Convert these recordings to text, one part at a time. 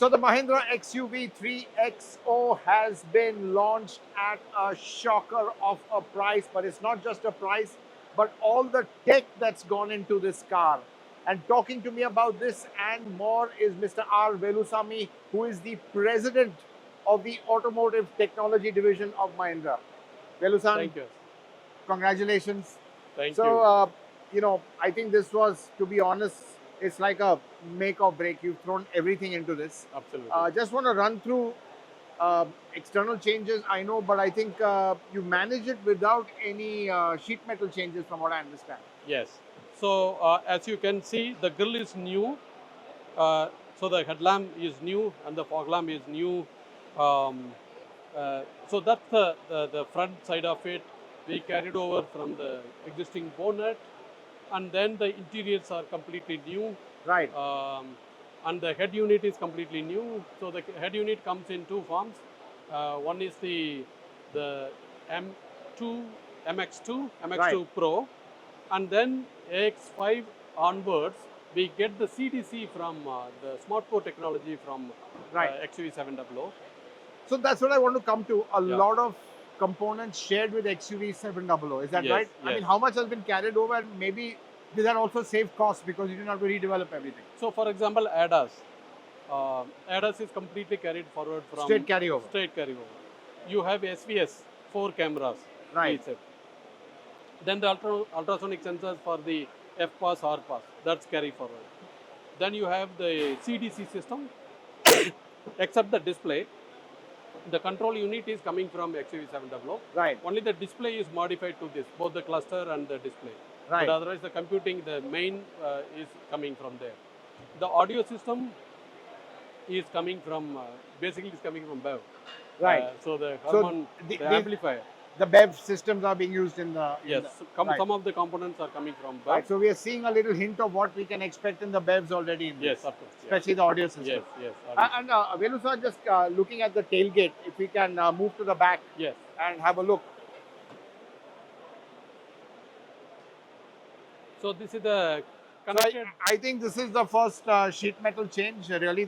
So the Mahindra XUV 3XO has been launched at a shocker of a price, but it's not just a price, but all the tech that's gone into this car. And talking to me about this and more is Mr. R. Velusamy, who is the president of the Automotive Technology Division of Mahindra. Velusamy, Thank you. congratulations. Thank So, you. I think this was, to be honest, it's like a make or break. You've thrown everything into this. Absolutely. Just want to run through external changes. I know, but I think you manage it without any sheet metal changes, from what I understand. Yes. So as you can see, the grill is new. So the headlamp is new and the fog lamp is new. Um, so that's the front side of it. We carried over from the existing bonnet, and then the interiors are completely new. Right. And the head unit is completely new. So the head unit comes in two forms. One is the M2 MX2 MX2 Right. Pro, and then AX5 onwards we get the CDC from the SmartCore technology from Right. XUV700. So that's what I want to come to. A Yeah. lot of components shared with XUV 700. Is that Yes, right? I yes. mean, how much has been carried over? And maybe did that also save costs because you didn't have to redevelop everything? So for example, ADAS. ADAS is completely carried forward from Straight carryover. Straight carryover. You have SVS, 4 cameras. Right. Each set. Then the ultrasonic sensors for the FPAS, RPAS, that's carry forward. Then you have the CDC system, except the display. The control unit is coming from XUV700. Right. Only the display is modified to this, both the cluster and the display. Right. But otherwise, the computing, the main is coming from there. The audio system is coming from, basically, is coming from BEV. Right. So the So Harman, the- the these- amplifier. The BEV systems are being used in the. Yes, right. some of the components are coming from BEV. Right. So we are seeing a little hint of what we can expect in the BEVs already in this. Yes, of course. Yeah. Especially the audio system. Yes, yes. And Velu sir, just looking at the tailgate, if we can move to the back Yes. and have a look. So this is the So connected. I think this is the first sheet metal change. Really,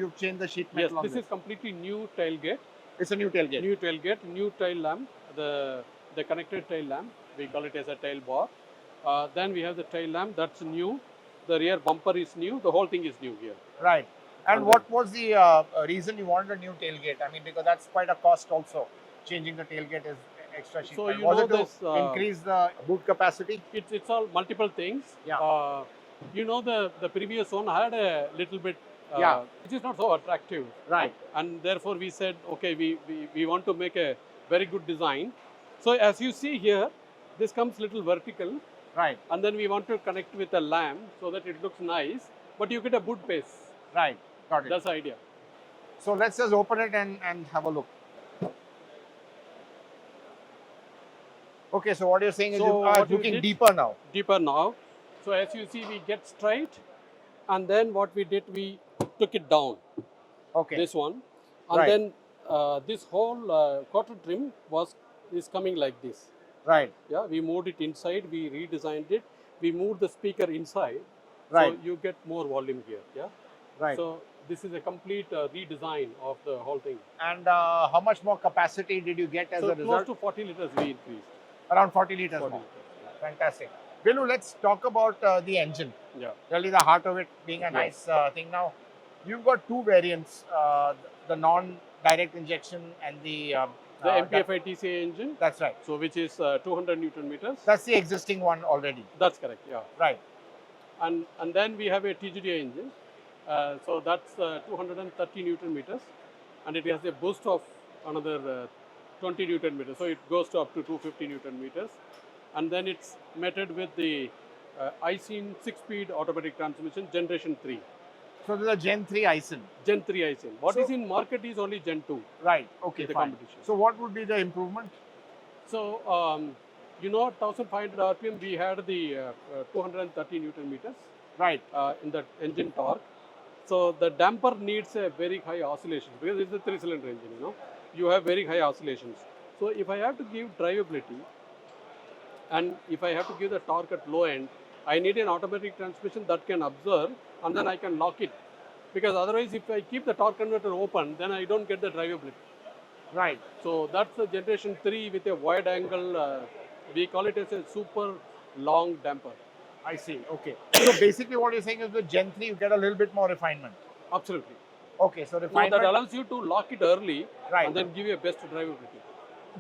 you've changed the sheet Yes, metal on this is completely new tailgate. It's a new tailgate. New tailgate, new tail lamp, the connected tail lamp. We call it as a tail bar. Then we have the tail lamp, that's new. The rear bumper is new. The whole thing is new here. Right. And And what was the reason you wanted a new tailgate? I mean, because that's quite a cost also. Changing the tailgate is extra sheet So metal. you Was know it to this, increase the boot capacity? It's all multiple things. Yeah. You know the previous one had a little bit, Yeah. which is not so attractive. Right. And therefore we said, okay, we want to make a very good design. So as you see here, this comes little vertical, Right. and then we want to connect with a lamp so that it looks nice, but you get a boot base. Right. Got it. That's the idea. So let's just open it and have a look. Okay, so what you're saying is So you are what we looking did- deeper now. Deeper now. So as you see, we get straight, and then what we did, we took it down, Okay. this one, and Right. then this whole quarter trim is coming like this. Right. Yeah, we moved it inside, we redesigned it, we moved the speaker inside, Right. so you get more volume here. Yeah. Right. So this is a complete redesign of the whole thing. And how much more capacity did you get as So a close result? to 40 liters we increased. Around 40 liters 40 more. liters. Fantastic. Bilu, let's talk about the engine. Yeah. Really the heart of it being a nice thing. Now, you've got two variants, the non-direct injection and the... The MPFI TCA engine, That's right. so which is 200 Newton meters. That's the existing one already. That's correct, yeah. Right. And then we have a TGDI engine. So that's 230 Newton meters, and it has a boost of another 20 Newton meters. So it goes to up to 250 Newton meters. And then it's mated with the ICIN 6-speed automatic transmission generation 3. So this is a Gen 3 ISIN. Gen 3 ICIN. What So- is in market is only Gen 2. Right. Okay, The fine. competition. So what would be the improvement? So, you know, 1500 RPM, we had the 230 Newton meters Right. in the engine torque. So the damper needs a very high oscillation because it's a 3-cylinder engine, you know. You have very high oscillations. So if I have to give drivability and if I have to give the torque at low end, I need an automatic transmission that can observe and then I can lock it because otherwise if I keep the torque converter open, then I don't get the drivability. Right. So that's the generation 3 with a wide angle, we call it as a super long damper. I see. Okay. So basically, what you're saying is with Gen 3, you get a little bit more refinement. Absolutely. Okay. So Now that refinement. allows you to lock it early Right. and then give you a best drivability.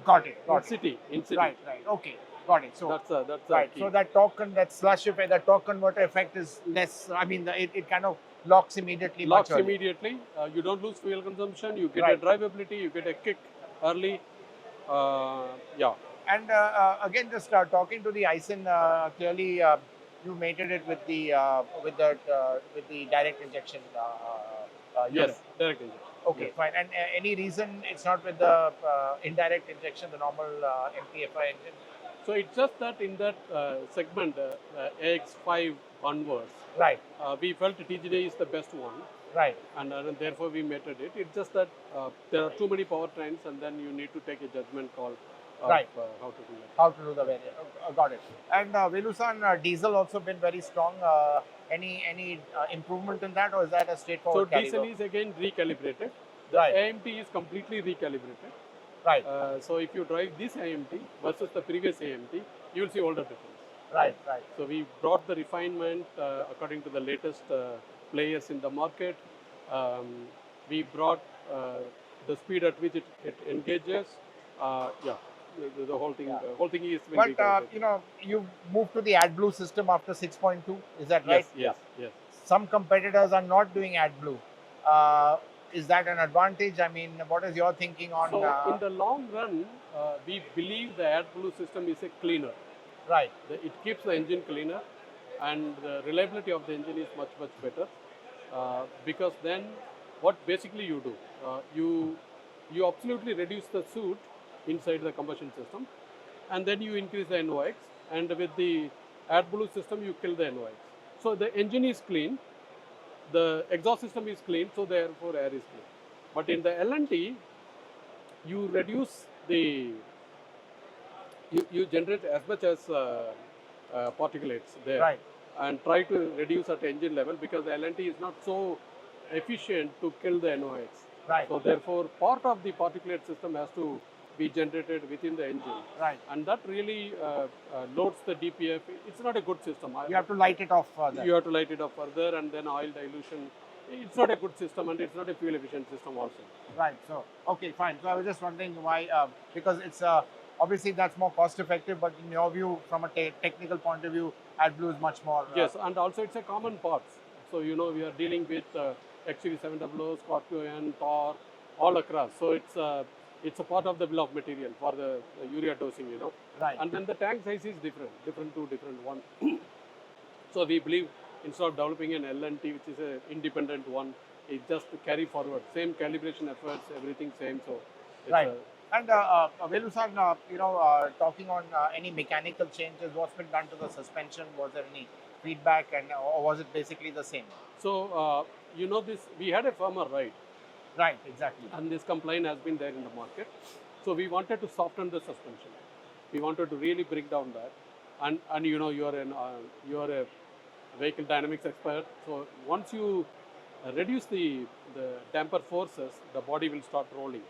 Got it. Got In it. city, in city. Right. Right. Okay. Got it. So That's right. key. So that that slush effect, that torque converter effect is less. I mean, it kind of locks immediately. Locks much earlier. immediately. You don't lose fuel consumption. You get Right. a drivability. You get a kick early. Yeah. And again, just talking to the Aisin, clearly you mated it with the with the direct injection unit. Yes. Direct injection. Okay, Yes. fine. And any reason it's not with the indirect injection, the normal MPFI engine? So it's just that in that segment, AX5 onwards, Right, we felt TGD is the best one, right, and therefore we mated it. It's just that there are too many powertrains, and then you need to take a judgment call of Right. how to do it. how to do the variant. Got it. And Velusan, diesel also been very strong. Any improvement in that, or is that a So straightforward diesel carryover? is again recalibrated. The Right. AMT is completely recalibrated. Right, So if you drive this AMT versus the previous AMT, you will see older difference. right, right. So we brought the refinement according to the latest players in the market. We brought the speed at which it engages. Yeah, the whole thing. Yeah. Whole thing is been But recalibrated. you know, you moved to the AdBlue system after 6.2. Is that right? Yes, yes, yes. Some competitors are not doing AdBlue. Uh, is that an advantage? I mean, what is your thinking on? So in the long run, we believe the AdBlue system is a cleaner. Right, It keeps the engine cleaner, and the reliability of the engine is much better. Because then, what basically you do, you absolutely reduce the soot inside the combustion system, and then you increase the NOx, and with the AdBlue system you kill the NOx. So the engine is clean, the exhaust system is clean, so therefore air is clean. But in the LNT, you reduce the you generate as much as particulates there, right, and try to reduce at engine level, because the LNT is not so efficient to kill the NOx. right, So therefore, part of the particulate system has to be generated within the engine, right. and that really loads the DPF. It's not a good system. You have to light it off further. You have to light it up further, and then oil dilution. It's not a good system, and it's not a fuel efficient system also. Right. So okay, fine. So I was just wondering why, because it's obviously that's more cost effective, but in your view, from a technical point of view, AdBlue is much more. Yes, and also it's a common parts. So we are dealing with XUV700, Scorpio N, Thor, all across. So it's a part of the bill of material for the urea dosing. Right. And then the tank size is different to different one. So we believe instead of developing an LNT, which is an independent one, it just carry forward same calibration efforts, everything same. So it's Right. And Velusan, talking on any mechanical changes, what's been done to the suspension? Was there any feedback, and or was it basically the same? So this, we had a firmer ride, Right. Exactly. and this complaint has been there in the market. So we wanted to soften the suspension. We wanted to really bring down that, and you are a vehicle dynamics expert. So once you reduce the damper forces, the body will start rolling.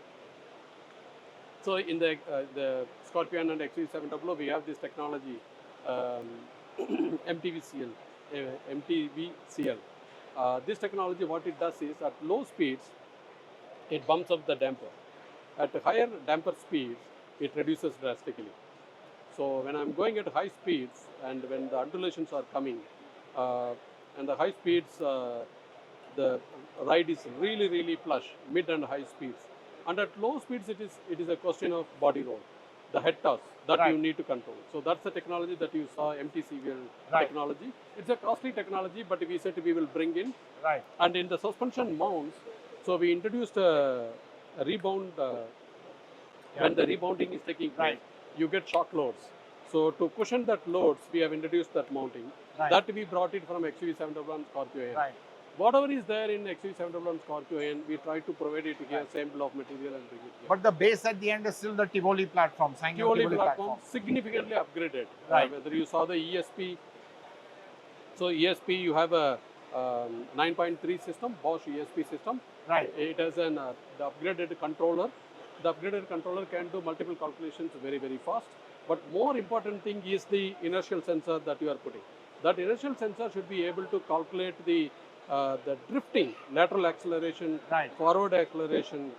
So in the Scorpion and XUV700, we have this technology, MTVCL. MTVCL. This technology, what it does is, at low speeds, it bumps up the damper. At higher damper speeds, it reduces drastically. So when I'm going at high speeds, and when the undulations are coming, and the high speeds, the ride is really plush, mid and high speeds. And at low speeds, it is a question of body roll, the head toss that Right. you need to control. So that's the technology that you saw, MTCVL Right. technology. It's a costly technology, but we said we will bring in. Right. And in the suspension mounts, so we introduced a rebound. When the rebounding is taking place, Right. you get shock loads. So to cushion that loads, we have introduced that mounting. Right. That we brought it from XUV700 and Scorpio N. Right. Whatever is there in XUV700 and Scorpio N, we try to provide it here, Right. same bill of material, and bring it here. But the base at the end is still the Tivoli platform, Ssangyong Tivoli platform significantly upgraded. Right. Whether you saw the ESP, so ESP, you have a 9.3 system, Bosch ESP system. Right. It has the upgraded controller. The upgraded controller can do multiple calculations very, very fast. But more important thing is the inertial sensor that you are putting. That inertial sensor should be able to calculate the drifting, lateral acceleration, Right. forward acceleration,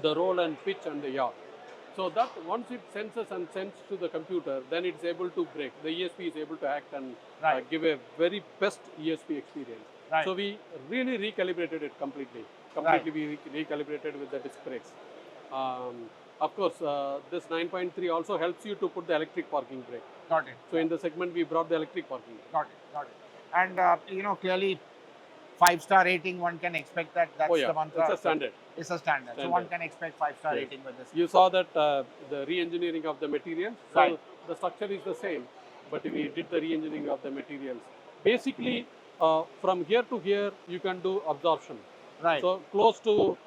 the roll and pitch and the yaw. So that once it senses and sends to the computer, then it's able to brake. The ESP is able to act and Right. give a very best ESP experience. Right. So we really recalibrated it completely. We recalibrated with the disc brakes. Of course, this 9.3 also helps you to put the electric parking brake. Got it. So in the segment, we brought the electric parking brake. Got it. Got it. And you know, clearly, 5-star rating. One can expect that. That's Oh yeah, the mantra. it's a standard. It's a standard. So Standard. one can expect 5-star Yes. rating with this. You saw that the re-engineering of the materials. So Right. the structure is the same, but we did the re-engineering of the materials. Basically, from here to here, you can do absorption. Right. So close to,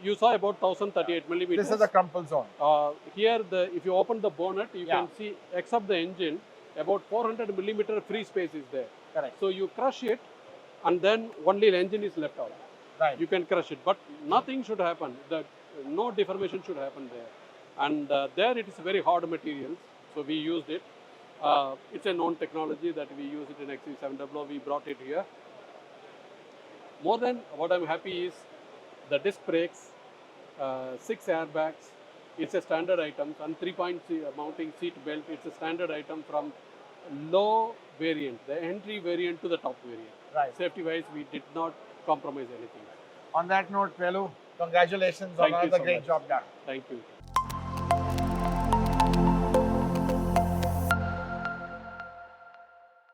you saw about 1038 millimeters. This is the crumple zone. Here, if you open the bonnet, you Yeah. can see, except the engine, about 400 millimeter free space is there. Correct. So you crush it, and then only the engine is left out. Right. You can crush it, but nothing should happen. No deformation should happen there. And there it is very hard material, so we used it. It's a known technology that we use it in XC700. We brought it here. More than what I'm happy is the disc brakes, 6 airbags. It's a standard item, and 3-point mounting seat belt. It's a standard item from low variant, the entry variant to the top variant. Right. Safety wise, we did not compromise anything. On that note, Velu, congratulations Thank on you another so great much. job done. Thank you.